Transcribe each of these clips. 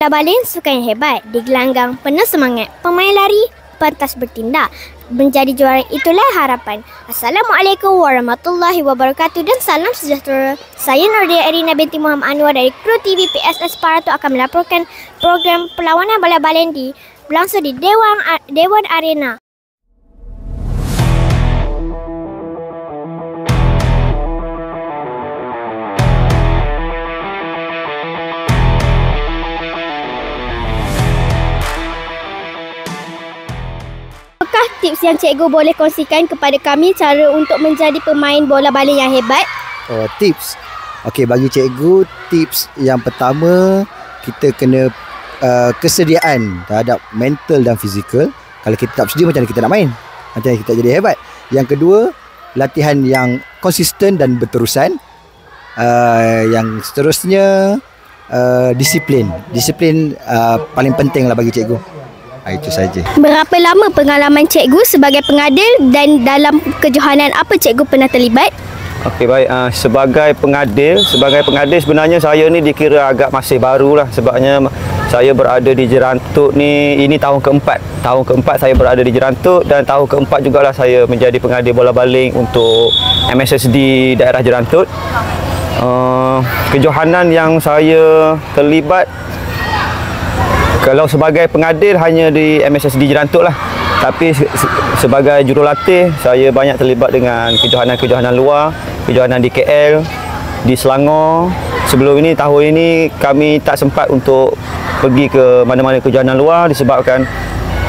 bola baling sukan yang hebat di gelanggang penuh semangat. Pemain lari pantas bertindak menjadi juara, itulah harapan. Assalamualaikum warahmatullahi wabarakatuh dan salam sejahtera. Saya Nordia Erina binti Muhammad Anwar dari kru TV PSS Paratu akan melaporkan program perlawanan bola baling berlangsung di Dewan Arena. Apakah tips yang cikgu boleh kongsikan kepada kami cara untuk menjadi pemain bola baling yang hebat? Tips. Okey, bagi cikgu, tips yang pertama kita kena kesediaan terhadap mental dan fizikal. Kalau kita tak bersedia, macam mana kita nak main? Macam mana kita jadi hebat? Yang kedua, latihan yang konsisten dan berterusan. Yang seterusnya, disiplin. Disiplin paling penting lah bagi cikgu. Itu saja. Berapa lama pengalaman cikgu sebagai pengadil dan dalam kejohanan apa cikgu pernah terlibat? Okey, baik. Sebagai pengadil sebenarnya saya ni dikira agak masih barulah, sebabnya saya berada di Jerantuk ni, ini tahun keempat. Tahun keempat saya berada di Jerantuk dan tahun keempat jugalah saya menjadi pengadil bola baling untuk MSSD daerah Jerantuk. Kejohanan yang saya terlibat kalau sebagai pengadil hanya di MSSD Jerantuk lah. Tapi sebagai jurulatih saya banyak terlibat dengan kejohanan-kejohanan luar, kejohanan di KL, di Selangor. Sebelum ini, tahun ini kami tak sempat untuk pergi ke mana-mana kejohanan luar disebabkan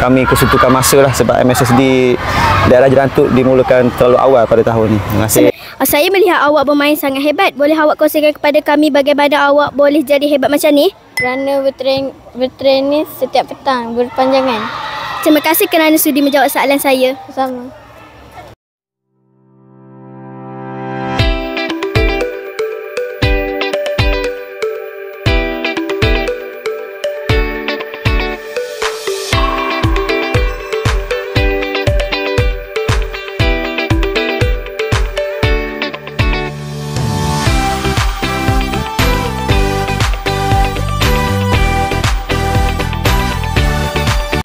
kami kesuntukan masa lah, sebab MSSD daerah Jerantuk dimulakan terlalu awal pada tahun ini. Terima kasih. Saya melihat awak bermain sangat hebat. Boleh awak kongsikan kepada kami bagaimana awak boleh jadi hebat macam ni? Kerana bertraining setiap petang berpanjangan. Terima kasih kerana sudi menjawab soalan saya. Sama.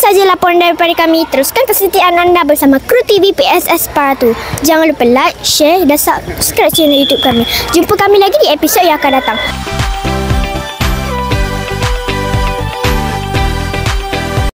Saja laporan daripada kami. Teruskan kesetiaan anda bersama kru TV PSS Paratu. Jangan lupa like, share dan subscribe channel YouTube kami. Jumpa kami lagi di episod yang akan datang.